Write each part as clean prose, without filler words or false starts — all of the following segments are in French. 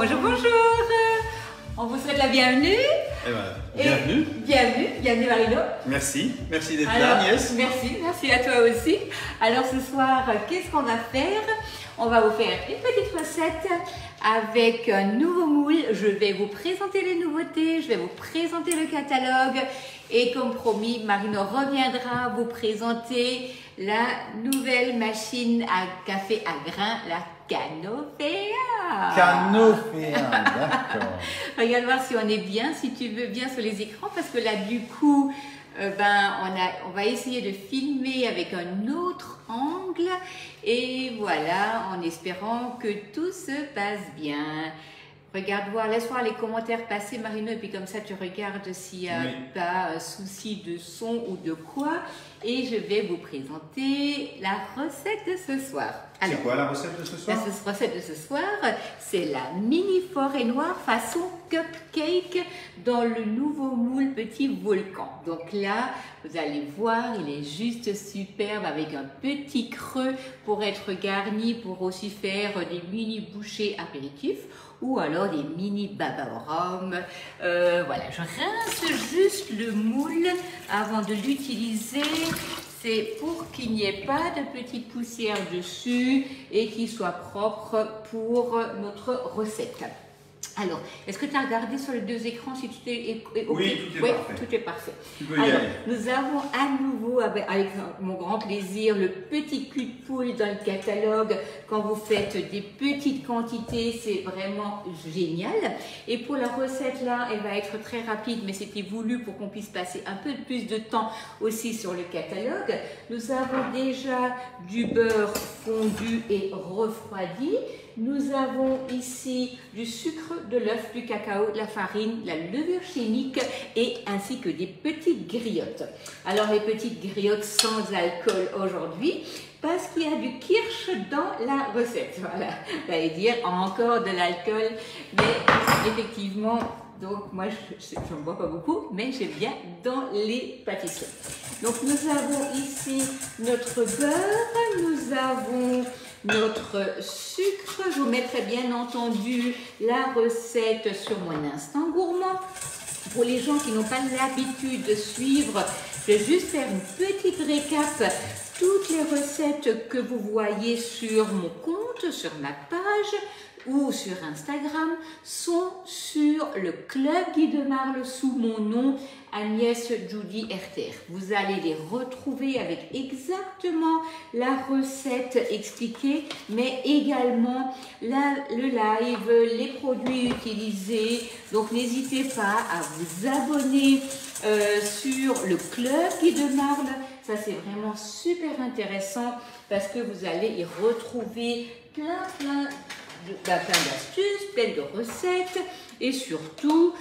Bonjour, bonjour. On vous souhaite la bienvenue. Eh ben, bienvenue. Bienvenue Marino. Merci d'être là, Agnès. Merci à toi aussi. Alors ce soir, qu'est-ce qu'on va faire? On va vous faire une petite recette avec un nouveau moule. Je vais vous présenter les nouveautés, je vais vous présenter le catalogue et comme promis, Marino reviendra vous présenter la nouvelle machine à café à grains, la Canofea. Canofea, d'accord. Regarde voir si on est bien, si tu veux bien sur les écrans, parce que là du coup, on va essayer de filmer avec un autre angle et voilà, en espérant que tout se passe bien. Regarde voir, laisse voir les commentaires passer Marino et puis comme ça tu regardes s'il n'y a pas un souci de son ou de quoi et je vais vous présenter la recette de ce soir. C'est quoi la recette de ce soir? La recette de ce soir, c'est la mini forêt noire façon cupcake dans le nouveau moule petit volcan. Donc là, vous allez voir, il est juste superbe avec un petit creux pour être garni, pour aussi faire des mini bouchées apéritifs ou alors des mini baba au rhum. Voilà, je rince juste le moule avant de l'utiliser. C'est pour qu'il n'y ait pas de petite poussière dessus et qu'il soit propre pour notre recette. Alors, est-ce que tu as regardé sur les deux écrans si tout est OK? Oui, parfait. Tout est parfait. Tu peux y aller. Nous avons à nouveau, avec mon grand plaisir, le petit cul de poule dans le catalogue. Quand vous faites des petites quantités, c'est vraiment génial. Et pour la recette là, elle va être très rapide, mais c'était voulu pour qu'on puisse passer un peu plus de temps aussi sur le catalogue. Nous avons déjà du beurre fondu et refroidi. Nous avons ici du sucre, de l'œuf, du cacao, de la farine, la levure chimique et ainsi que des petites griottes. Alors les petites griottes sans alcool aujourd'hui parce qu'il y a du kirsch dans la recette. Voilà, j'allais dire encore de l'alcool, mais effectivement, donc moi je ne bois pas beaucoup, mais j'aime bien dans les pâtisseries. Donc nous avons ici notre beurre, nous avons notre sucre. Je vous mettrai bien entendu la recette sur mon instant gourmand. Pour les gens qui n'ont pas l'habitude de suivre, je vais juste faire une petite récap. Toutes les recettes que vous voyez sur mon compte, sur ma page ou sur Instagram sont sur le Club Guy de Marle sous mon nom Agnès Judy RTR. Vous allez les retrouver avec exactement la recette expliquée, mais également le live, les produits utilisés. Donc n'hésitez pas à vous abonner sur le Club Guy de Marle. Ça c'est vraiment super intéressant parce que vous allez y retrouver plein d'astuces, plein de recettes et surtout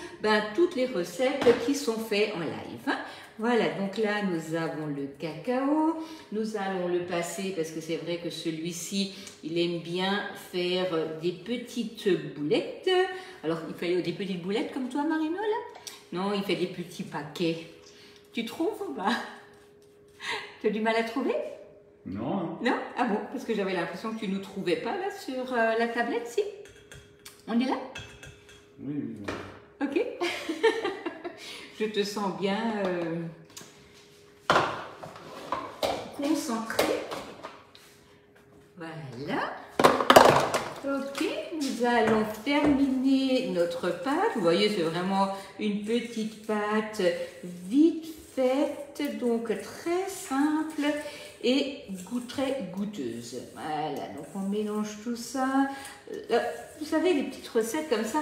toutes les recettes qui sont faites en live. Voilà, donc là nous avons le cacao, nous allons le passer parce que c'est vrai que celui-ci il aime bien faire des petites boulettes. Alors il fait des petites boulettes comme toi Marino là? Non, il fait des petits paquets. Tu trouves ou pas? Tu as du mal à trouver? Non. Non? Ah bon? Parce que j'avais l'impression que tu ne nous trouvais pas là sur la tablette, si? On est là? Oui. Ok. Je te sens bien concentré. Voilà. Ok, nous allons terminer notre pâte. Vous voyez, c'est vraiment une petite pâte vite faite, donc très simple et très goûteuse. Voilà, donc on mélange tout ça. Vous savez, les petites recettes comme ça,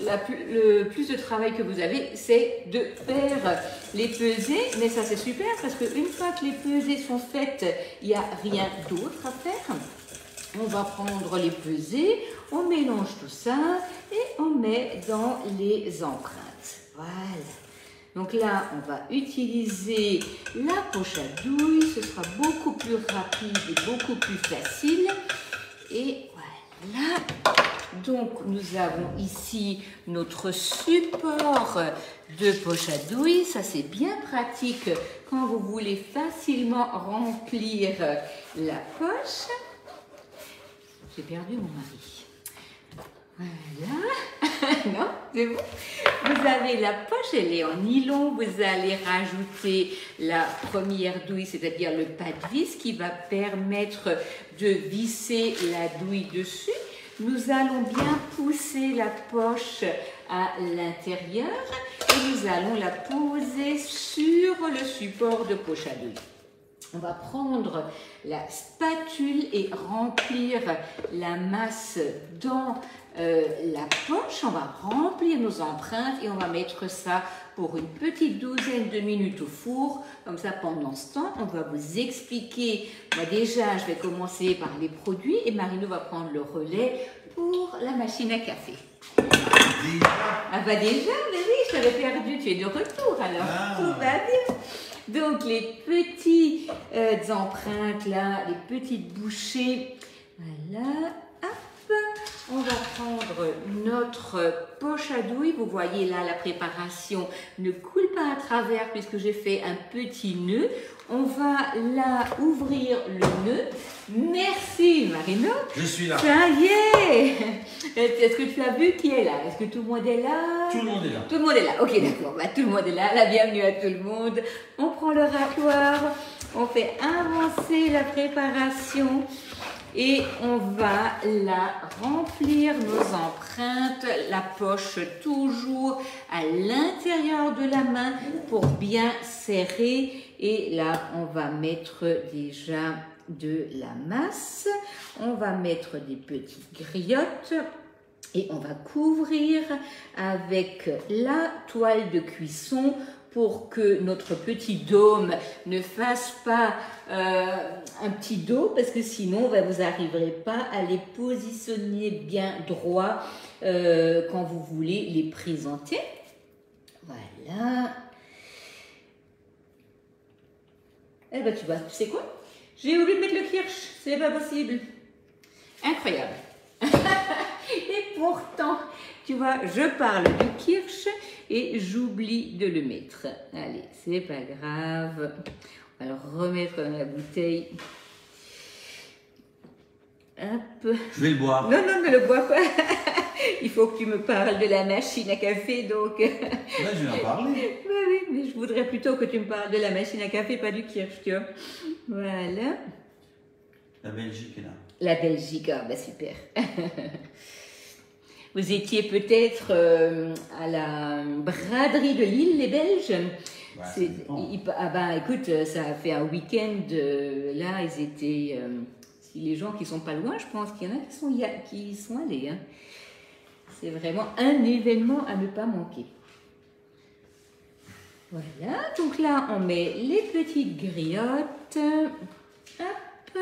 le plus de travail que vous avez, c'est de faire les pesées. Mais ça, c'est super parce qu'une fois que les pesées sont faites, il n'y a rien d'autre à faire. On va prendre les pesées, on mélange tout ça et on met dans les empreintes. Voilà. Donc là, on va utiliser la poche à douille. Ce sera beaucoup plus rapide et beaucoup plus facile. Et voilà. Donc, nous avons ici notre support de poche à douille. Ça, c'est bien pratique quand vous voulez facilement remplir la poche. J'ai perdu mon mari. Voilà. C'est bon. Vous avez la poche, elle est en nylon. Vous allez rajouter la première douille, c'est-à-dire le pas de vis qui va permettre de visser la douille dessus. Nous allons bien pousser la poche à l'intérieur et nous allons la poser sur le support de poche à douille. On va prendre la spatule et remplir la masse dans la poche. On va remplir nos empreintes et on va mettre ça pour une petite douzaine de minutes au four. Comme ça, pendant ce temps, on va vous expliquer. Moi déjà, je vais commencer par les produits et Marino va prendre le relais pour la machine à café. Ah bah déjà, mais oui, je t'avais perdu. Tu es de retour alors. Tout va bien. Donc les petites empreintes là, les petites bouchées, voilà, hop, on va prendre notre poche à douille. Vous voyez là, la préparation ne coule pas à travers puisque j'ai fait un petit nœud. On va là ouvrir le nœud. Merci Marino. Je suis là. Ça y est. Est-ce que tu as vu qui est là? Est-ce que tout le monde est là? Tout le monde est là. Tout le monde est là. Ok, d'accord. Bah, tout le monde est là. La bienvenue à tout le monde. On prend le rasoir. On fait avancer la préparation. Et on va là remplir nos empreintes, la poche toujours à l'intérieur de la main pour bien serrer. Et là, on va mettre déjà de la masse. On va mettre des petites griottes et on va couvrir avec la toile de cuisson pour que notre petit dôme ne fasse pas un petit dos, parce que sinon vous n'arriverez pas à les positionner bien droit quand vous voulez les présenter. Voilà. Eh ben tu sais quoi? J'ai oublié de mettre le kirsch, c'est pas possible. Incroyable. Et pourtant, tu vois, je parle du kirsch et j'oublie de le mettre. Allez, c'est pas grave. On va le remettre dans la bouteille. Hop. Je vais le boire. Non, non, ne le bois pas. Il faut que tu me parles de la machine à café, donc... Là, je vais en parler. Bah oui, mais je voudrais plutôt que tu me parles de la machine à café, pas du kirsch, tu vois. Voilà. La Belgique est là. La Belgique, ah bah super. Vous étiez peut-être à la braderie de Lille, les Belges. Ouais, ah bah écoute, ça a fait un week-end. Là, ils étaient... si les gens qui sont pas loin, je pense qu'il y en a qui sont allés. Hein. C'est vraiment un événement à ne pas manquer. Voilà, donc là, on met les petites griottes. Hop.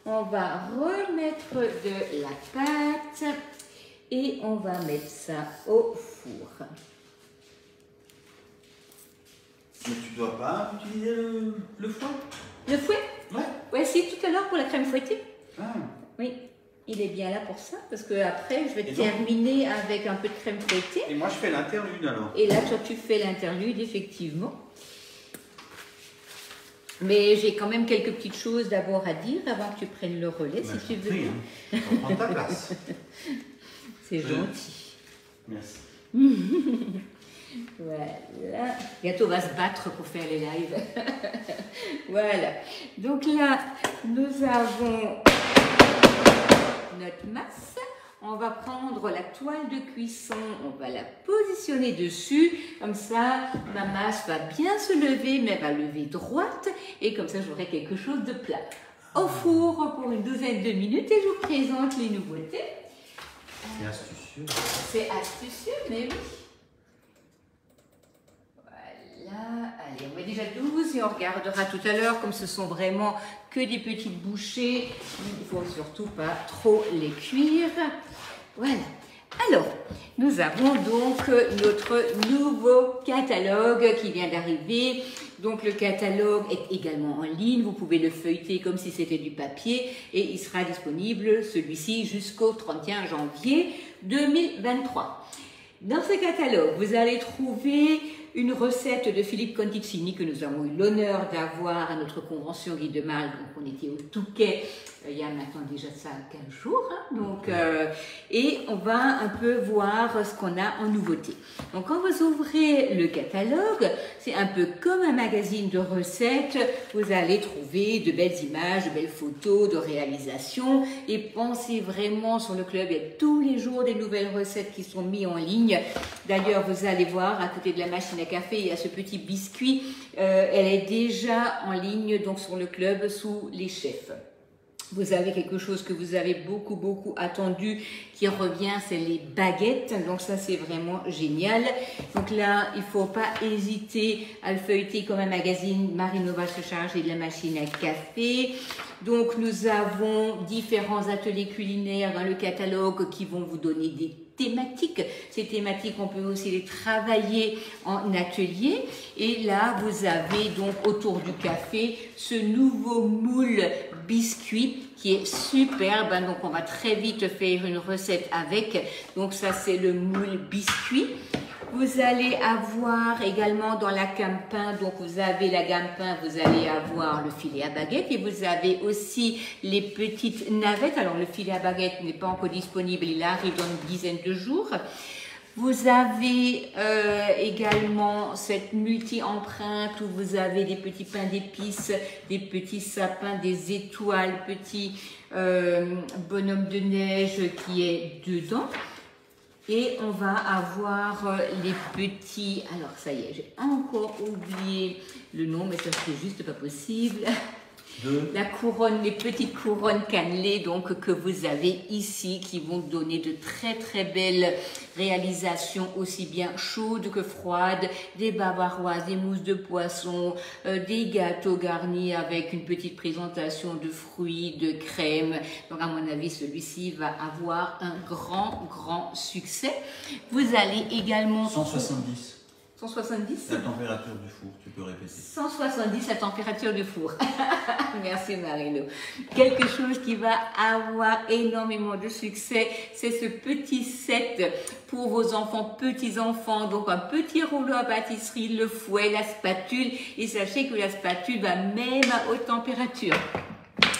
On va remettre de la pâte et on va mettre ça au four. Mais tu dois pas utiliser le fouet? Le fouet? Ouais. Ouais, si, tout à l'heure pour la crème fouettée. Ah. Oui, il est bien là pour ça parce que après je vais terminer avec un peu de crème fouettée. Et moi, je fais l'interlude alors. Et là, toi, tu fais l'interlude, effectivement. Mais j'ai quand même quelques petites choses d'abord à dire avant que tu prennes le relais, si tu veux. Prie, hein. On prend ta place. C'est gentil. Merci. Voilà. Bientôt, on va se battre pour faire les lives. Voilà. Donc là, nous avons notre masse. On va prendre la toile de cuisson, on va la positionner dessus. Comme ça, ma masse va bien se lever, mais elle va lever droite. Et comme ça, j'aurai quelque chose de plat. Au four pour une douzaine de minutes et je vous présente les nouveautés. C'est astucieux. C'est astucieux, mais oui. Voilà. Allez, on met déjà 12 et on regardera tout à l'heure. Comme ce sont vraiment que des petites bouchées, il ne faut surtout pas trop les cuire. Voilà. Alors, nous avons donc notre nouveau catalogue qui vient d'arriver. Donc, le catalogue est également en ligne. Vous pouvez le feuilleter comme si c'était du papier et il sera disponible, celui-ci, jusqu'au 31 janvier 2023. Dans ce catalogue, vous allez trouver une recette de Philippe Conticini que nous avons eu l'honneur d'avoir à notre convention Guy de Mal, donc on était au Touquet il y a maintenant déjà ça 15 jours. Hein, donc, et on va un peu voir ce qu'on a en nouveauté. Donc quand vous ouvrez le catalogue, c'est un peu comme un magazine de recettes. Vous allez trouver de belles images, de belles photos, de réalisations. Et pensez vraiment sur le club, il y a tous les jours des nouvelles recettes qui sont mises en ligne. D'ailleurs, vous allez voir, à côté de la machine à café, il y a ce petit biscuit. Elle est déjà en ligne donc sur le club sous les chefs. Vous avez quelque chose que vous avez beaucoup attendu qui revient, c'est les baguettes. Donc ça, c'est vraiment génial. Donc là, il faut pas hésiter à le feuilleter comme un magazine. Marino va se charger de la machine à café. Donc nous avons différents ateliers culinaires dans le catalogue qui vont vous donner des thématiques. Ces thématiques, on peut aussi les travailler en atelier. Et là, vous avez donc autour du café ce nouveau moule biscuit qui est superbe. Donc, on va très vite faire une recette avec. Donc, ça, c'est le moule biscuit. Vous allez avoir également dans la gamme pain, donc vous avez la gamme pain, vous allez avoir le filet à baguette et vous avez aussi les petites navettes. Alors le filet à baguette n'est pas encore disponible, il arrive dans une dizaine de jours. Vous avez également cette multi-empreinte où vous avez des petits pains d'épices, des petits sapins, des étoiles, petits bonhommes de neige qui est dedans. Et on va avoir les petits, alors ça y est, j'ai encore oublié le nom, mais ça c'est juste pas possible. La couronne, les petites couronnes cannelées donc que vous avez ici qui vont donner de très belles réalisations aussi bien chaudes que froides, des bavaroises, des mousses de poisson, des gâteaux garnis avec une petite présentation de fruits, de crème. Donc à mon avis celui-ci va avoir un grand succès. Vous allez également 170. 170 La température du four, tu peux répéter. 170 la température du four. Merci Marino. Quelque chose qui va avoir énormément de succès, c'est ce petit set pour vos enfants, petits-enfants. Donc un petit rouleau à pâtisserie, le fouet, la spatule. Et sachez que la spatule va même à haute température.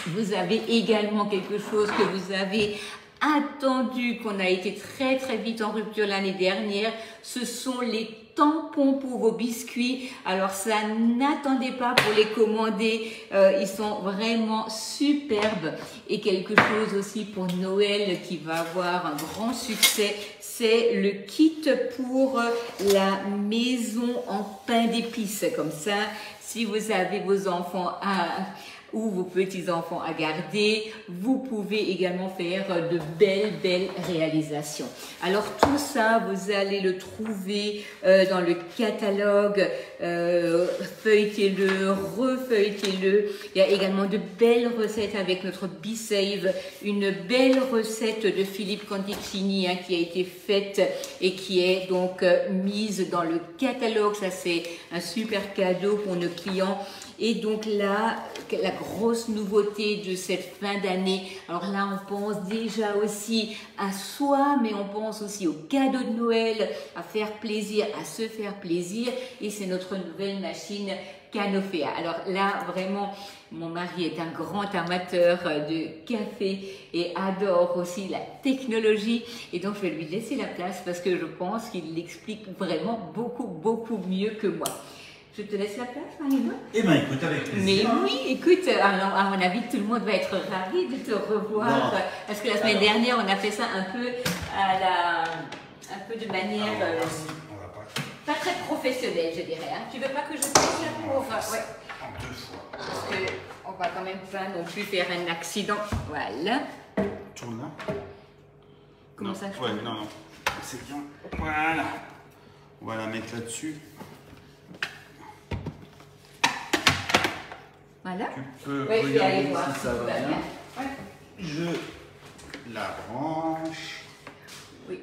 Vous avez également quelque chose que vous avez attendu, qu'on a été très vite en rupture l'année dernière. Ce sont les tampons pour vos biscuits. Alors ça, n'attendez pas pour les commander, ils sont vraiment superbes. Et quelque chose aussi pour Noël qui va avoir un grand succès, c'est le kit pour la maison en pain d'épices. Comme ça, si vous avez vos enfants ou vos petits-enfants à garder, vous pouvez également faire de belles réalisations. Alors tout ça, vous allez le trouver dans le catalogue, feuilletez-le, refeuilletez-le. Il y a également de belles recettes avec notre B-Save, une belle recette de Philippe Conticini qui a été faite et qui est donc mise dans le catalogue. Ça, c'est un super cadeau pour nos clients. Et donc là, la grosse nouveauté de cette fin d'année, alors là on pense déjà aussi à soi, mais on pense aussi aux cadeaux de Noël, à faire plaisir, à se faire plaisir, et c'est notre nouvelle machine Canofea. Alors là, vraiment, mon mari est un grand amateur de café et adore aussi la technologie, et donc je vais lui laisser la place parce que je pense qu'il l'explique vraiment beaucoup mieux que moi. Je te laisse la place, Marino. Eh bien, écoute, avec plaisir. Mais oui, écoute, alors, à mon avis, tout le monde va être ravi de te revoir. Non. Parce que la semaine dernière, on a fait ça un peu de manière pas très professionnelle, je dirais. Tu veux pas que je fasse la pauvre? Ouais. En 2 fois. Parce qu'on va quand même pas non plus faire un accident. Voilà. Tourne là. Comment ça? Ouais, non. C'est bien. Voilà. On va la mettre là-dessus. Voilà. Tu peux ouais, regarder voir si ça va bien. Ouais. Je la branche. Oui.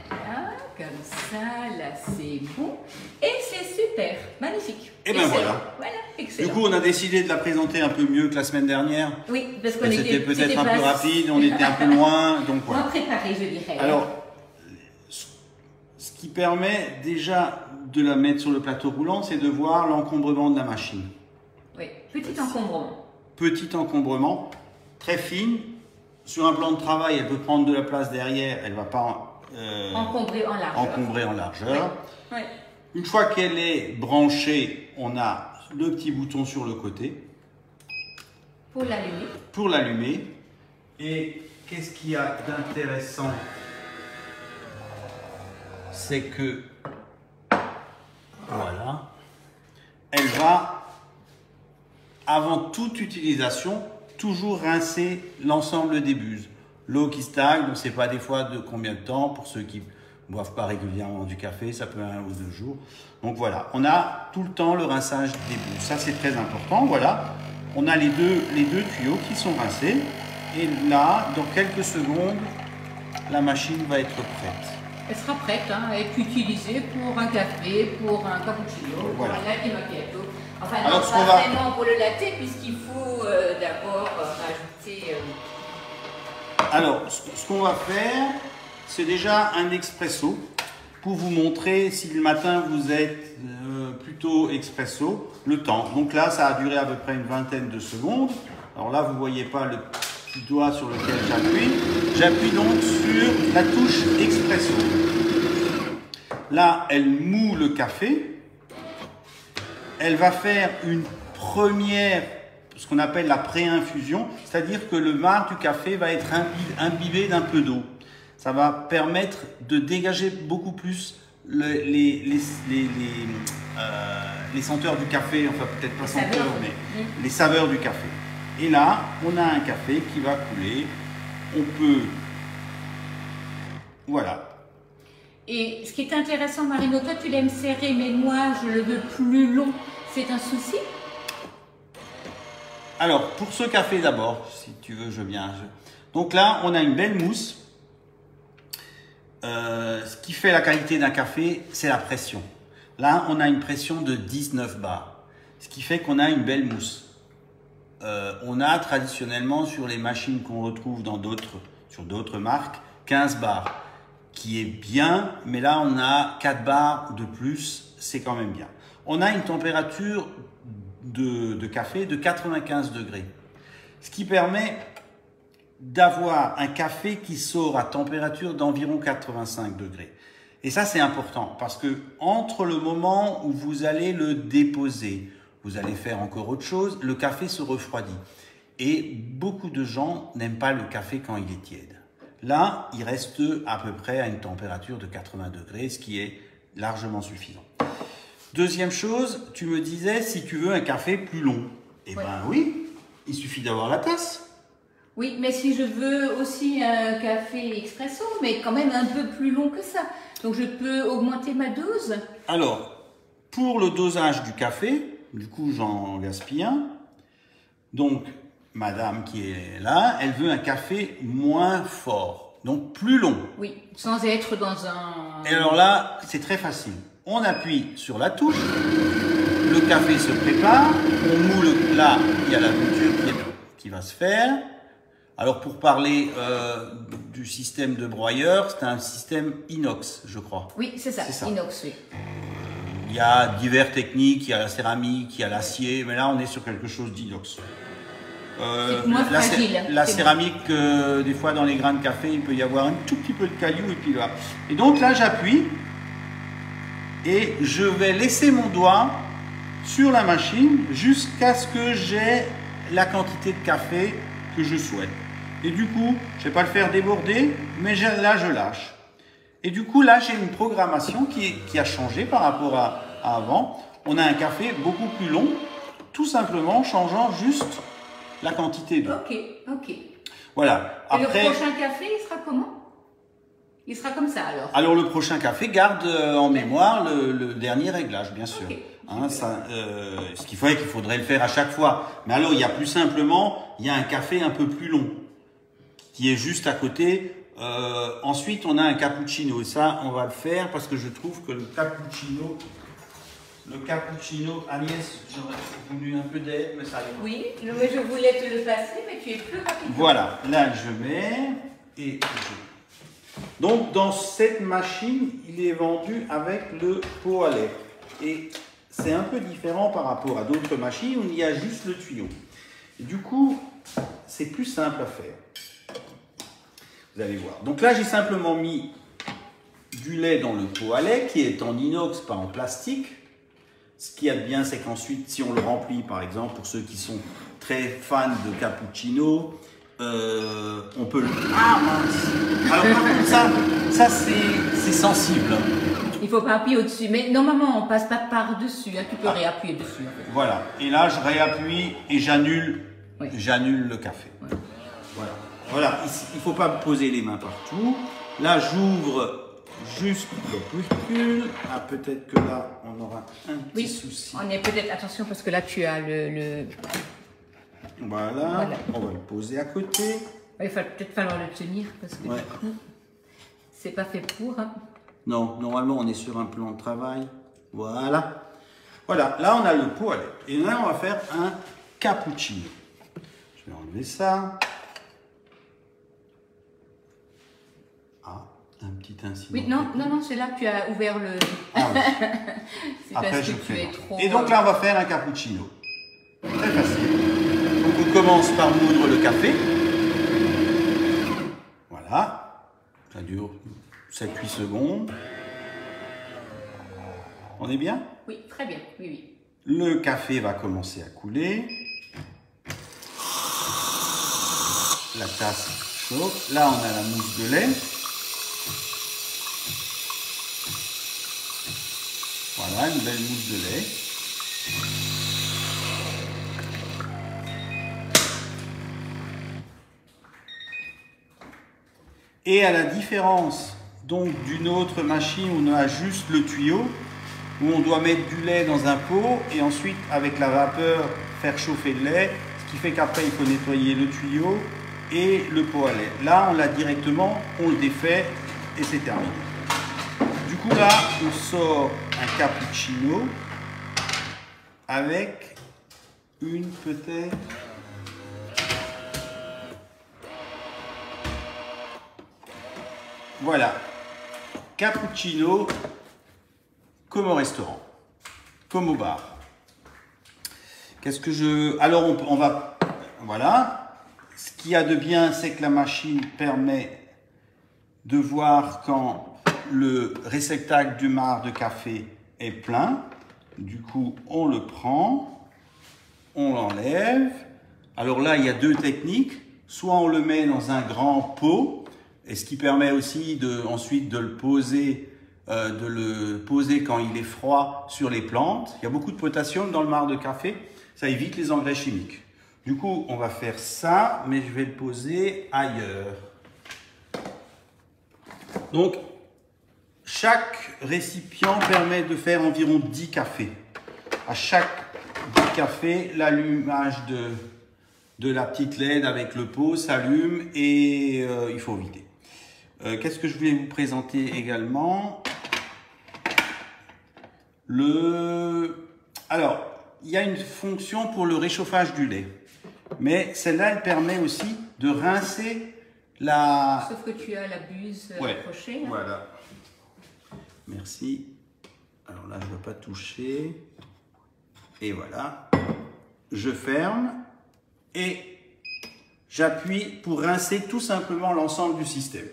Voilà, comme ça, là c'est bon. Et c'est super, magnifique. Et ben voilà. Voilà, excellent. Du coup, on a décidé de la présenter un peu mieux que la semaine dernière. Oui, parce qu'on c'était peut-être un peu rapide, on était un peu loin. Donc voilà. Moins préparé, je dirais. Alors, ce qui permet déjà de la mettre sur le plateau roulant, c'est de voir l'encombrement de la machine. Oui, petit encombrement. Petit encombrement, très fine. Sur un plan de travail, elle peut prendre de la place derrière, elle ne va pas encombrer en largeur. Encombrer en largeur. Oui. Oui. Une fois qu'elle est branchée, on a le petit bouton sur le côté. Pour l'allumer. Pour l'allumer. Et qu'est-ce qu'il y a d'intéressant? C'est que, voilà, elle va, avant toute utilisation, toujours rincer l'ensemble des buses. L'eau qui stagne, on ne sait pas des fois de combien de temps, pour ceux qui ne boivent pas régulièrement du café, ça peut être 1 ou 2 jours. Donc voilà, on a tout le temps le rinçage des buses. Ça, c'est très important. Voilà, on a les deux tuyaux qui sont rincés. Et là, dans quelques secondes, la machine va être prête. Elle sera prête à être utilisée pour un café, pour un cappuccino, Voilà. pour un latte macchiato. Enfin, alors, non, pas vraiment pour le latte, puisqu'il faut d'abord rajouter... Alors, ce qu'on va faire, c'est déjà un expresso pour vous montrer si le matin vous êtes plutôt expresso, le temps. Donc là, ça a duré à peu près une vingtaine de secondes. Alors là, vous ne voyez pas le petit doigt sur lequel j'appuie. J'appuie donc sur la touche expresso. Là, elle moud le café. Elle va faire une première, ce qu'on appelle la pré-infusion, c'est-à-dire que le marc du café va être imbibé d'un peu d'eau. Ça va permettre de dégager beaucoup plus les senteurs du café, enfin peut-être pas senteurs, mais les saveurs du café. Et là, on a un café qui va couler. On peut... Voilà. Et ce qui est intéressant, Marino, toi tu l'aimes serré, mais moi je le veux plus long. C'est un souci? Alors, pour ce café d'abord, si tu veux, je viens. Donc là, on a une belle mousse. Ce qui fait la qualité d'un café, c'est la pression. Là, on a une pression de 19 bars. Ce qui fait qu'on a une belle mousse. On a traditionnellement sur les machines qu'on retrouve sur d'autres marques, 15 bars. Qui est bien, mais là, on a 4 bars de plus. C'est quand même bien. On a une température de café de 95 degrés. Ce qui permet d'avoir un café qui sort à température d'environ 85 degrés. Et ça, c'est important parce que entre le moment où vous allez le déposer, vous allez faire encore autre chose, le café se refroidit. Et beaucoup de gens n'aiment pas le café quand il est tiède. Là, il reste à peu près à une température de 80 degrés, ce qui est largement suffisant. Deuxième chose, tu me disais si tu veux un café plus long. Eh bien oui, il suffit d'avoir la tasse. Oui, mais si je veux aussi un café expresso, mais quand même un peu plus long que ça, donc je peux augmenter ma dose? Alors, pour le dosage du café, du coup j'en gaspille un. Donc, madame qui est là, elle veut un café moins fort, donc plus long. Oui, sans être dans un... Et alors là, c'est très facile. On appuie sur la touche, le café se prépare, on moule, là, il y a la mouture qui va se faire. Alors pour parler du système de broyeur, c'est un système inox, je crois. Oui, c'est ça, inox, oui. Il y a diverses techniques, il y a la céramique, il y a l'acier, mais là on est sur quelque chose d'inox. C'est moins fragile. La céramique, des fois dans les grains de café, il peut y avoir un tout petit peu de cailloux et puis là. Et donc là j'appuie et je vais laisser mon doigt sur la machine jusqu'à ce que j'ai la quantité de café que je souhaite. Et du coup, je ne vais pas le faire déborder, mais là je lâche. Et du coup là j'ai une programmation qui a changé par rapport à avant. On a un café beaucoup plus long, tout simplement en changeant juste la quantité d'eau. Ok, ok. Voilà. Et après, le prochain café, il sera comment? Il sera comme ça alors? Alors le prochain café garde en mémoire le dernier réglage, bien sûr. Okay. Hein, ce qu'il faudrait le faire à chaque fois. Mais alors il y a plus simplement, il y a un café un peu plus long qui est juste à côté. Ensuite on a un cappuccino et ça on va le faire parce que je trouve que le cappuccino, Agnès, j'aurais voulu un peu d'aide, mais ça arrive. Oui, mais je voulais te le passer, mais tu es plus rapide. Voilà, là je mets et donc dans cette machine, il est vendu avec le pot à lait. Et c'est un peu différent par rapport à d'autres machines où il y a juste le tuyau. Et du coup, c'est plus simple à faire. Vous allez voir. Donc là, j'ai simplement mis du lait dans le pot à lait qui est en inox, pas en plastique. Ce qui est bien, c'est qu'ensuite, si on le remplit, par exemple, pour ceux qui sont très fans de cappuccino, on peut le... Ah mince! Alors par contre, ça c'est sensible. Il ne faut pas appuyer au-dessus, mais normalement on ne passe pas par-dessus, hein. Tu peux réappuyer dessus. En fait. Voilà, et là je réappuie et j'annule le café. Ouais. Voilà, il ne faut pas poser les mains partout. Là j'ouvre juste le recul. Ah, peut-être que là on aura un petit souci. On est peut-être, attention parce que là tu as le... Voilà, on va le poser à côté. Il va peut-être falloir le tenir parce que du coup, c'est pas fait pour. Hein. Non, normalement on est sur un plan de travail. Voilà. Voilà, là on a le pot à lait. Et là on va faire un cappuccino. Je vais enlever ça. Ah, un petit incident. Oui, non, c'est là que tu as ouvert le... Ah, oui. C'est Après, parce je que tu fais. es trop... Et donc là on va faire un cappuccino. Très facile. Donc on commence par moudre le café. Voilà. Ça dure 7-8 secondes. On est bien? Oui, très bien. Oui. Le café va commencer à couler. La tasse chauffe. Là, on a la mousse de lait. Voilà, une belle mousse de lait. Et à la différence donc d'une autre machine où on a juste le tuyau, où on doit mettre du lait dans un pot et ensuite avec la vapeur faire chauffer le lait, ce qui fait qu'après il faut nettoyer le tuyau et le pot à lait. Là on l'a directement, on le défait et c'est terminé. Du coup là on sort un cappuccino avec une peut-être... Voilà, cappuccino comme au restaurant, comme au bar. Qu'est-ce que je... Alors on va... Voilà. Ce qu'il y a de bien, c'est que la machine permet de voir quand le réceptacle du marc de café est plein. Du coup, on le prend, on l'enlève. Alors là, il y a deux techniques. Soit on le met dans un grand pot, et ce qui permet aussi ensuite de le poser quand il est froid sur les plantes. Il y a beaucoup de potassium dans le marc de café, ça évite les engrais chimiques. Du coup, on va faire ça, mais je vais le poser ailleurs. Donc, chaque récipient permet de faire environ 10 cafés. À chaque 10 cafés, l'allumage de la petite LED avec le pot s'allume et il faut vider. Qu'est-ce que je voulais vous présenter également? Alors, il y a une fonction pour le réchauffage du lait. Mais celle-là, elle permet aussi de rincer la... Sauf que tu as la buse accrochée. Hein. Voilà. Merci. Alors là, je ne dois pas toucher. Et voilà. Je ferme et j'appuie pour rincer tout simplement l'ensemble du système.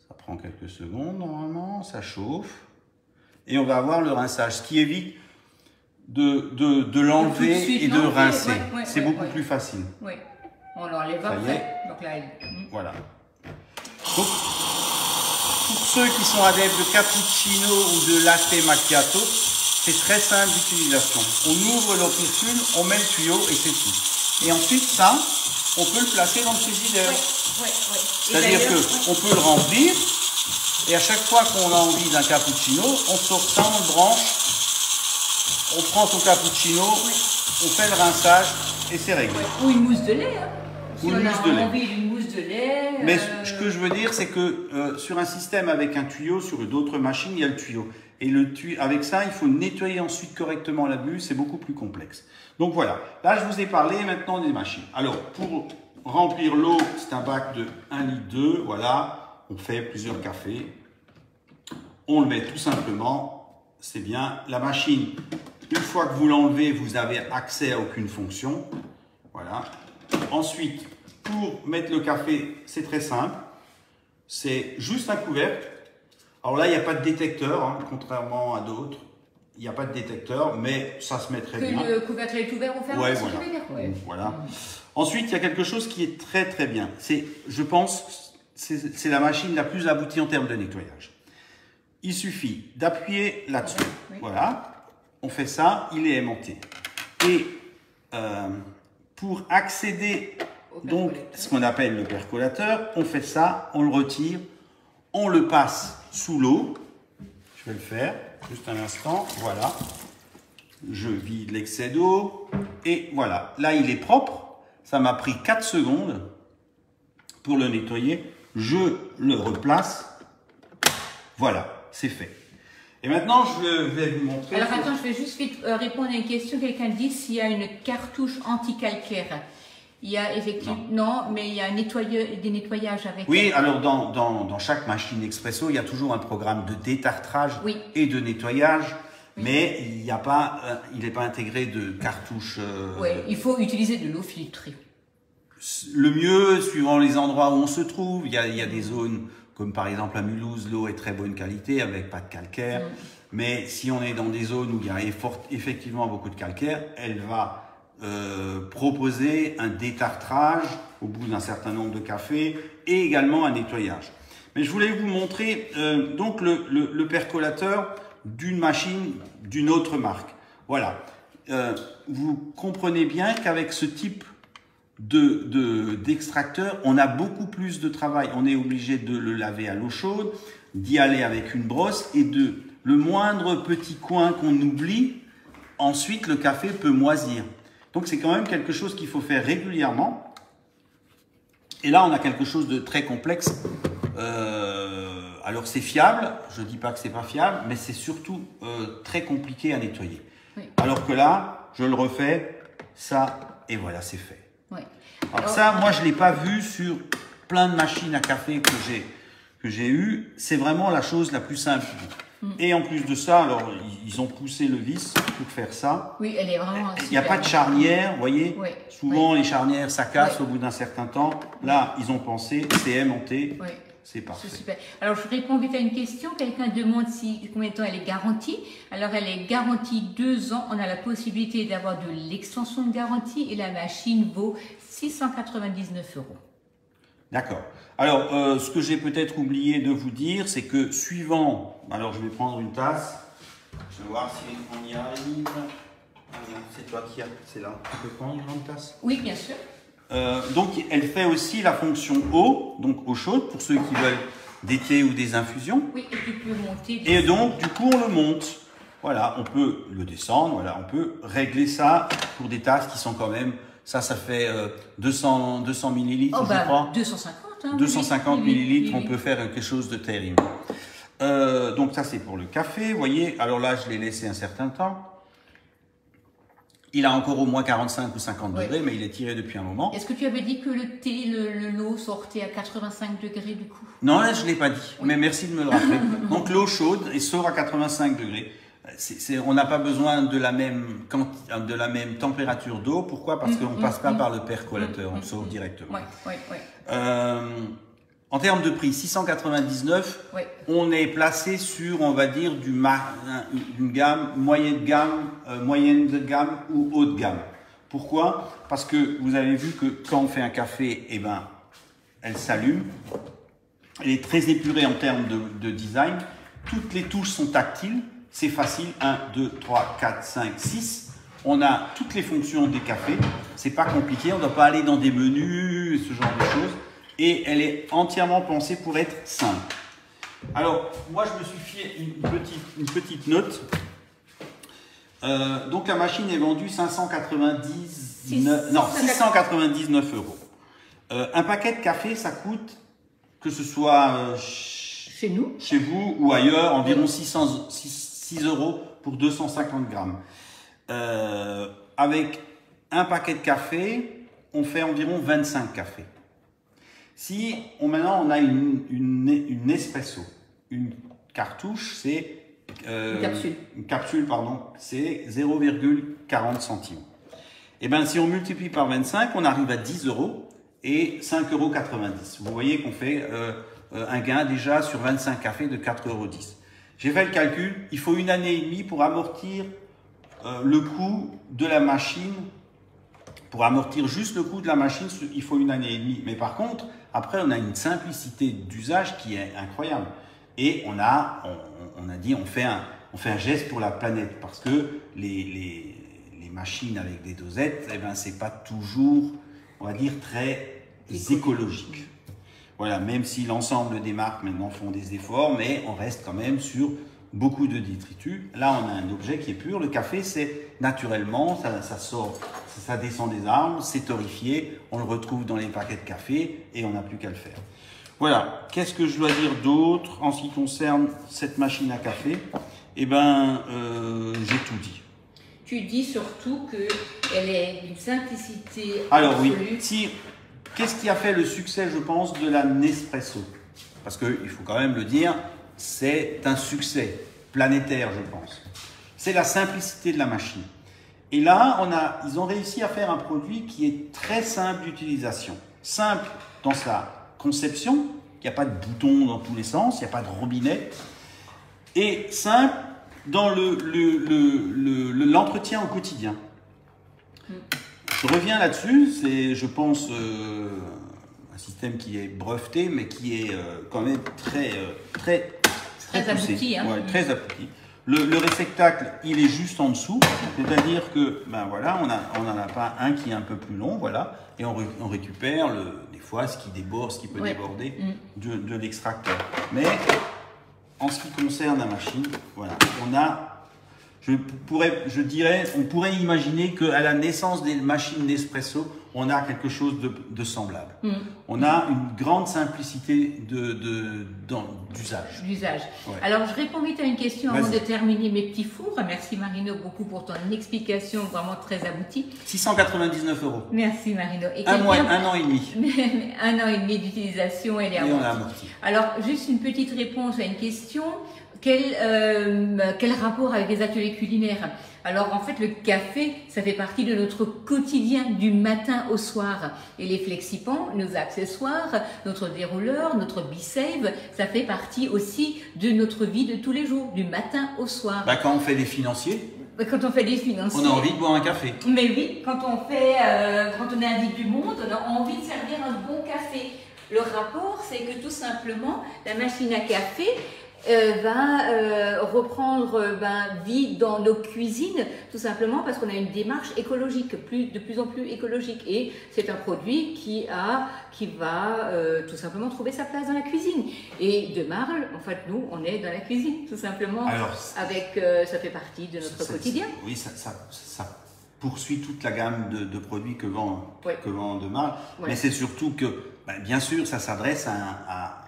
Ça prend quelques secondes normalement, ça chauffe. Et on va avoir le rinçage, ce qui évite de l'enlever et de rincer. C'est beaucoup plus facile. Oui, on l'enlève après. Donc là, voilà. Donc, pour ceux qui sont adeptes de cappuccino ou de latte macchiato, c'est très simple d'utilisation. On ouvre l'opercule, on met le tuyau et c'est tout. Et ensuite, ça, on peut le placer dans le frigidaire. C'est-à-dire qu'on peut le remplir et à chaque fois qu'on a envie d'un cappuccino, on sort ça, on le branche, on prend son cappuccino, on fait le rinçage et c'est réglé. Ou une mousse de lait. Hein. Si Ou on une mousse de lait. envie d'une mousse de lait. Mais ce que je veux dire, c'est que sur un système avec un tuyau, sur d'autres machines, il y a le tuyau. Et avec ça, il faut nettoyer ensuite correctement la bulle, c'est beaucoup plus complexe. Donc voilà, là je vous ai parlé maintenant des machines. Alors pour remplir l'eau, c'est un bac de 1,2 litre, voilà, on fait plusieurs cafés. On le met tout simplement, c'est bien. La machine, une fois que vous l'enlevez, vous avez accès à aucune fonction. Voilà. Ensuite, pour mettre le café, c'est très simple. C'est juste un couvercle. Alors là, il n'y a pas de détecteur, hein, contrairement à d'autres. Il n'y a pas de détecteur, mais ça se met très bien. Que le couvercle est ouvert ou fermé, Ouais, si voilà. je veux dire. Ouais. Voilà. Ensuite, il y a quelque chose qui est très très bien. C'est, je pense, c'est la machine la plus aboutie en termes de nettoyage. Il suffit d'appuyer là-dessus. Oui. Voilà. On fait ça, il est aimanté. Et pour accéder donc ce qu'on appelle le percolateur, on fait ça, on le retire, on le passe sous l'eau. Je vais le faire, juste un instant. Voilà. Je vide l'excès d'eau. Et voilà. Là, il est propre. Ça m'a pris 4 secondes pour le nettoyer. Je le replace. Voilà, c'est fait. Et maintenant, je vais vous montrer. Alors attends, je vais juste vite répondre à une question. Quelqu'un dit s'il y a une cartouche anti-calcaire. Il y a effectivement, non, mais il y a des nettoyages avec. Oui, alors dans chaque machine expresso, il y a toujours un programme de détartrage et de nettoyage, mais il n'est pas intégré de cartouche. Oui, il faut utiliser de l'eau filtrée. Le mieux, suivant les endroits où on se trouve, il y a des zones comme par exemple à Mulhouse, l'eau est très bonne qualité avec pas de calcaire. Mais si on est dans des zones où il y a effectivement beaucoup de calcaire, elle va proposer un détartrage au bout d'un certain nombre de cafés et également un nettoyage. Mais je voulais vous montrer donc le percolateur d'une machine d'une autre marque. Voilà. Vous comprenez bien qu'avec ce type d'extracteur, on a beaucoup plus de travail. On est obligé de le laver à l'eau chaude, d'y aller avec une brosse et le moindre petit coin qu'on oublie, ensuite le café peut moisir. Donc c'est quand même quelque chose qu'il faut faire régulièrement. Et là, on a quelque chose de très complexe. Alors c'est fiable, je ne dis pas que c'est pas fiable, mais c'est surtout très compliqué à nettoyer. Oui. Alors que là, je le refais, ça, et voilà, c'est fait. Oui. Alors ça, moi, je ne l'ai pas vu sur plein de machines à café que j'ai eues. C'est vraiment la chose la plus simple. Et en plus de ça, alors ils ont poussé le vis pour faire ça. Oui, elle est vraiment. Il n'y a pas de charnière, vous voyez. Oui. Souvent les charnières ça casse au bout d'un certain temps. Là, ils ont pensé, c'est aimanté, c'est parfait. C'est super. Alors je réponds vite à une question. Quelqu'un demande combien de temps elle est garantie. Alors elle est garantie 2 ans. On a la possibilité d'avoir de l'extension de garantie et la machine vaut 699 €. D'accord. Alors, ce que j'ai peut-être oublié de vous dire, c'est que suivant... Alors, je vais prendre une tasse. Je vais voir si on y arrive. C'est toi qui as... C'est là. Tu peux prendre une grande tasse? Oui, bien sûr. Donc, elle fait aussi la fonction eau, donc eau chaude, pour ceux qui veulent des thés ou des infusions. Oui, et tu peux monter. Et donc, du coup, on le monte. Voilà, on peut le descendre. Voilà, on peut régler ça pour des tasses qui sont quand même... Ça fait 200 millilitres, je crois. 250. Hein, 250 millilitres, on peut faire quelque chose de terrible. Donc ça, c'est pour le café, vous voyez. Alors là, je l'ai laissé un certain temps. Il a encore au moins 45 ou 50 degrés, mais il est tiré depuis un moment. Est-ce que tu avais dit que le thé, l'eau sortait à 85 degrés du coup? Non, là, je ne l'ai pas dit, mais merci de me le rappeler. Donc l'eau chaude, elle sort à 85 degrés. On n'a pas besoin de la même température d'eau. Pourquoi? Parce qu'on ne passe pas par le percolateur, on sort directement. En termes de prix, 699, on est placé sur, on va dire, une gamme, moyenne de gamme ou haut de gamme. Pourquoi? Parce que vous avez vu que quand on fait un café, eh ben, elle s'allume. Elle est très épurée en termes de design. Toutes les touches sont tactiles. C'est facile, 1, 2, 3, 4, 5, 6. On a toutes les fonctions des cafés. C'est pas compliqué, on ne doit pas aller dans des menus, ce genre de choses. Et elle est entièrement pensée pour être simple. Alors, moi, je me suis fait une petite note. Donc, la machine est vendue 699 €. Un paquet de café, ça coûte, que ce soit chez vous ou ailleurs, environ 6 € pour 250 grammes. Avec un paquet de café, on fait environ 25 cafés. Si maintenant on a une espresso, une cartouche, c'est une capsule, pardon, c'est 0,40 centimes. Et bien, si on multiplie par 25, on arrive à 10 € et 5,90 €. Vous voyez qu'on fait un gain déjà sur 25 cafés de 4,10 €. J'ai fait le calcul, il faut 1 année et demie pour amortir le coût de la machine. Pour amortir juste le coût de la machine, il faut 1 année et demie. Mais par contre, après, on a une simplicité d'usage qui est incroyable. Et on a dit, on fait un geste pour la planète, parce que les machines avec des dosettes, eh ben, c'est pas toujours, on va dire, très écologique. Voilà, même si l'ensemble des marques maintenant font des efforts, mais on reste quand même sur beaucoup de détritus. Là, on a un objet qui est pur. Le café, c'est naturellement, ça sort, ça descend des arbres, c'est torréfié, on le retrouve dans les paquets de café et on n'a plus qu'à le faire. Voilà, qu'est-ce que je dois dire d'autre en ce qui concerne cette machine à café? Eh ben, j'ai tout dit. Tu dis surtout qu'elle est d'une simplicité Alors absolue. oui, qu'est-ce qui a fait le succès, je pense, de la Nespresso? Parce qu'il faut quand même le dire, c'est un succès planétaire, je pense. C'est la simplicité de la machine. Et là, ils ont réussi à faire un produit qui est très simple d'utilisation. Simple dans sa conception, il n'y a pas de bouton dans tous les sens, il n'y a pas de robinet. Et simple dans l'entretien au quotidien. Je reviens là-dessus, c'est, je pense, un système qui est breveté, mais qui est quand même très abouti. Hein. Ouais, très abouti. Le réceptacle, il est juste en dessous, c'est-à-dire que, ben voilà, on n'en a pas un qui est un peu plus long, voilà, et on récupère des fois ce qui déborde, ce qui peut déborder de l'extracteur. Mais en ce qui concerne la machine, voilà, on pourrait imaginer qu'à la naissance des machines Nespresso, on a quelque chose de semblable. On a une grande simplicité d'usage. Ouais. Alors, je réponds vite à une question avant de terminer mes petits fours. Merci Marino beaucoup pour ton explication vraiment très aboutie. 699 €. Merci Marino. Et un an et demi. 1 an et demi d'utilisation, elle est amortie. On l'a amorti. Alors, juste une petite réponse à une question. Quel rapport avec les ateliers culinaires? Alors en fait, le café, ça fait partie de notre quotidien du matin au soir. Et les flexipans, nos accessoires, notre dérouleur, notre B-Save, ça fait partie aussi de notre vie de tous les jours, du matin au soir. Bah, quand on fait des financiers, on a envie de boire un café. Mais oui, quand on invite du monde, on a envie de servir un bon café. Le rapport, c'est que tout simplement, la machine à café va reprendre vie dans nos cuisines, tout simplement parce qu'on a une démarche écologique, de plus en plus écologique, et c'est un produit qui va tout simplement trouver sa place dans la cuisine. Et de Marle, en fait, nous, on est dans la cuisine, tout simplement. Alors, ça fait partie de notre quotidien. Oui, ça poursuit toute la gamme de produits que vend de Marle, mais c'est surtout que, bien sûr, ça s'adresse à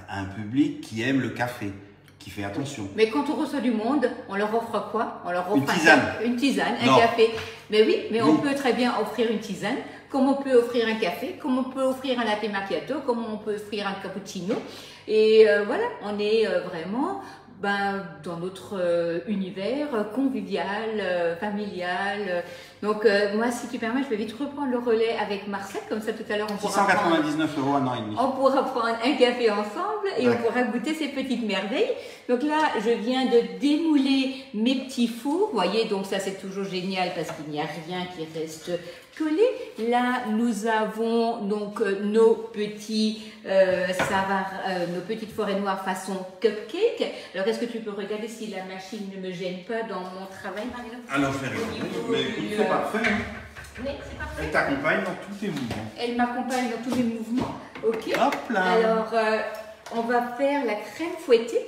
un public qui aime le café, qui fait attention. Mais quand on reçoit du monde, on leur offre quoi? On leur offre une tisane, un café. Mais oui, mais on peut très bien offrir une tisane, comme on peut offrir un café, comme on peut offrir un latte macchiato, comme on peut offrir un cappuccino. Et voilà, on est vraiment dans notre univers convivial, familial. Donc moi, si tu permets, je vais vite reprendre le relais avec Marcel, comme ça tout à l'heure on pourra 699 € 1 an et demi. On pourra prendre un café ensemble et on pourra goûter ces petites merveilles. Donc là, je viens de démouler mes petits fours. Vous voyez, donc ça c'est toujours génial parce qu'il n'y a rien qui reste collé. Là, nous avons donc nos petits nos petites forêts noires façon cupcake. Alors, est-ce que tu peux regarder si la machine ne me gêne pas dans mon travail, Marino? Alors, je vais regarder. C'est parfait. Oui, c'est parfait. Elle t'accompagne dans tous tes mouvements. Elle m'accompagne dans tous mes mouvements. Ok. Hop là. Alors, on va faire la crème fouettée.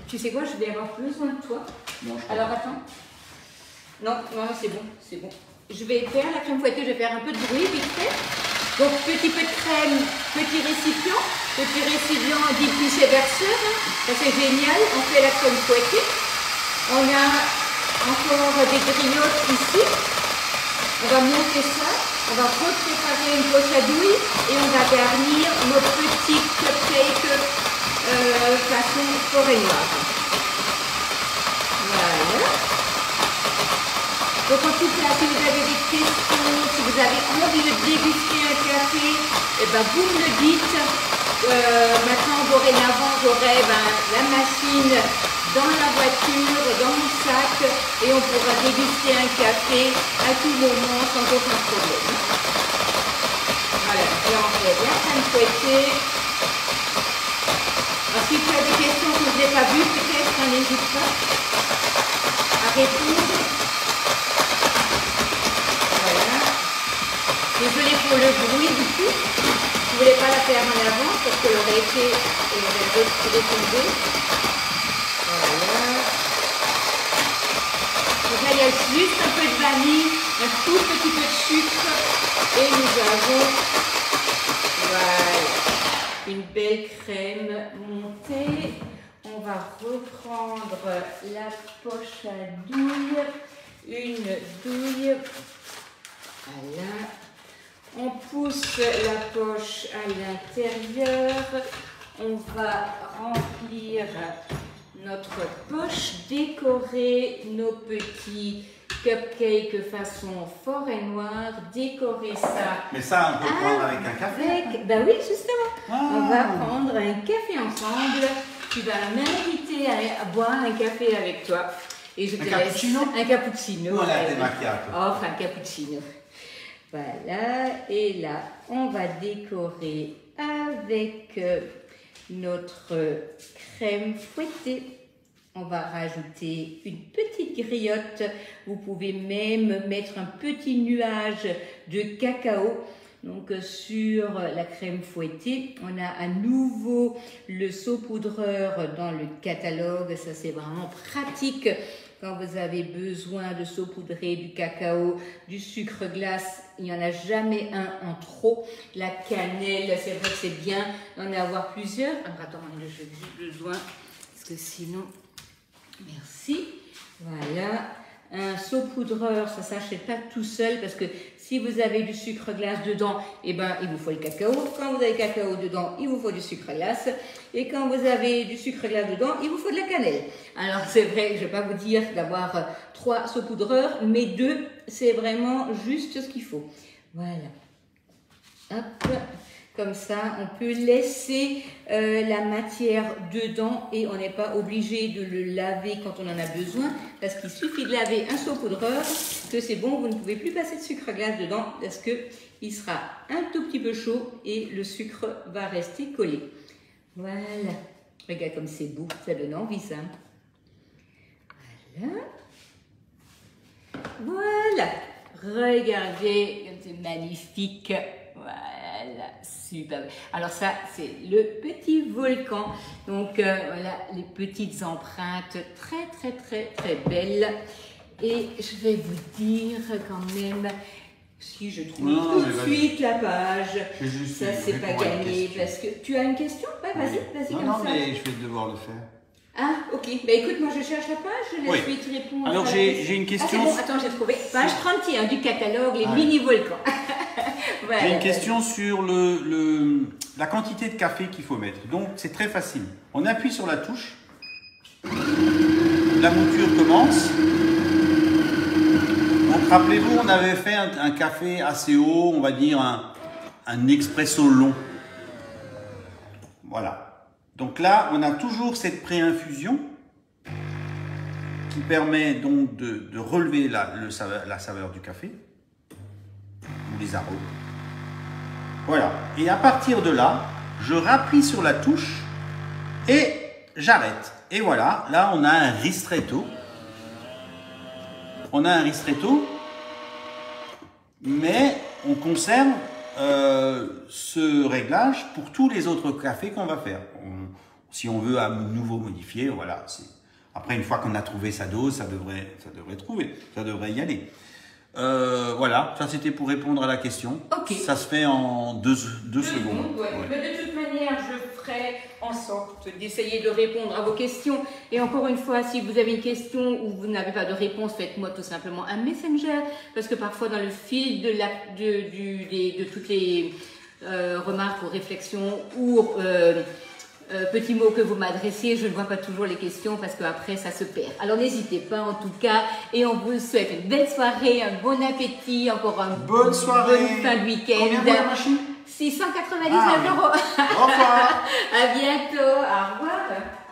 Tu sais quoi, je vais avoir besoin de toi. Non, alors, attends. Non, c'est bon, c'est bon. Je vais faire la crème fouettée, je vais faire un peu de bruit vite fait. Donc, petit peu de crème, petit récipient dit pichet-verseur. Ça, c'est génial. On fait la crème fouettée. On a encore des griottes ici. On va monter ça. On va préparer une poche à douille et on va garnir nos petits cupcakes façon forêt noire. Donc en tout cas, si vous avez des questions, si vous avez envie de déguster un café, eh ben, vous me le dites. Maintenant, dorénavant, j'aurai la machine dans la voiture, dans mon sac, et on pourra déguster un café à tout moment sans aucun problème. Voilà, et on fait bien crème fouettée. Alors, si tu as des questions que je n'ai pas vues, peut-être, n'hésite pas à répondre. Voilà. Désolée pour le bruit du coup. Je ne voulais pas la faire en avant parce qu'elle aurait retombé. Voilà. Donc là, il y a juste un peu de vanille, un tout petit peu de sucre. Et nous avons, voilà, une belle crème montée. On va reprendre la poche à douille. Une douille. Voilà. On pousse la poche à l'intérieur. On va remplir notre poche, décorer nos petits cupcakes façon forêt noire, décorer ça. Mais ça, on peut prendre avec un café. Ben oui, justement. Ah. On va prendre un café ensemble. Tu vas m'inviter à boire un café avec toi. Et je te laisse cappuccino. Un cappuccino. Ou un latte macchiato. Enfin, un cappuccino. Voilà, et là, on va décorer avec notre crème fouettée. On va rajouter une petite griotte. Vous pouvez même mettre un petit nuage de cacao. Donc sur la crème fouettée, on a à nouveau le saupoudreur dans le catalogue. Ça, c'est vraiment pratique. Quand vous avez besoin de saupoudrer du cacao, du sucre glace, il n'y en a jamais un en trop. La cannelle, c'est vrai que c'est bien d'en avoir plusieurs. Alors attends, j'ai besoin, parce que sinon, merci. Voilà, un saupoudreur, ça ne s'achète pas tout seul, parce que si vous avez du sucre glace dedans, eh ben, il vous faut le cacao. Quand vous avez le cacao dedans, il vous faut du sucre glace. Et quand vous avez du sucre glace dedans, il vous faut de la cannelle. Alors c'est vrai, je ne vais pas vous dire d'avoir 3 saupoudreurs, mais 2, c'est vraiment juste ce qu'il faut. Voilà. Hop. Comme ça, on peut laisser la matière dedans et on n'est pas obligé de le laver quand on en a besoin, parce qu'il suffit de laver un saupoudreur que c'est bon, vous ne pouvez plus passer de sucre glace dedans parce qu'il sera un tout petit peu chaud et le sucre va rester collé. Voilà. Regarde comme c'est beau, ça donne envie ça. Voilà. Voilà. Regardez comme c'est magnifique. Voilà, super. Alors ça, c'est le petit volcan. Donc voilà, les petites empreintes très, très, très, très belles. Et je vais vous dire quand même, si je trouve tout de suite la page, ça c'est pas gagné. Parce que tu as une question? Ouais, vas-y, Non, comme non, ça. mais je vais devoir le faire. Ah, ok. Bah écoute, moi je cherche la page, je laisse vite répondre. Alors j'ai une question. Ah, c'est bon, attends, j'ai trouvé. Page 31 du catalogue, les mini-volcans. Voilà. J'ai une question sur la quantité de café qu'il faut mettre. Donc c'est très facile. On appuie sur la touche. La mouture commence. Donc rappelez-vous, on avait fait un café assez haut, on va dire un expresso long. Voilà. Donc là, on a toujours cette pré-infusion qui permet donc de relever la saveur du café ou les arômes. Voilà. Et à partir de là, je rappuie sur la touche et j'arrête. Et voilà, là on a un ristretto. On a un ristretto, mais on conserve ce réglage pour tous les autres cafés qu'on va faire. Si on veut à nouveau modifier, voilà. Après, une fois qu'on a trouvé sa dose, ça devrait y aller. Voilà, ça c'était pour répondre à la question. Okay. Ça se fait en deux secondes. Ouais. Ouais. Mais de toute manière, je ferai en sorte d'essayer de répondre à vos questions. Et encore une fois, si vous avez une question ou vous n'avez pas de réponse, faites-moi tout simplement un messenger. Parce que parfois, dans le fil de toutes les remarques ou réflexions ou petit mot que vous m'adressiez, je ne vois pas toujours les questions parce qu'après ça se perd. Alors n'hésitez pas en tout cas et on vous souhaite une belle soirée, un bon appétit, encore une Bonne soirée. bonne fin de week-end. Combien vaut la machine? 699 Ah, oui. euros. Au revoir. À bientôt. Au revoir.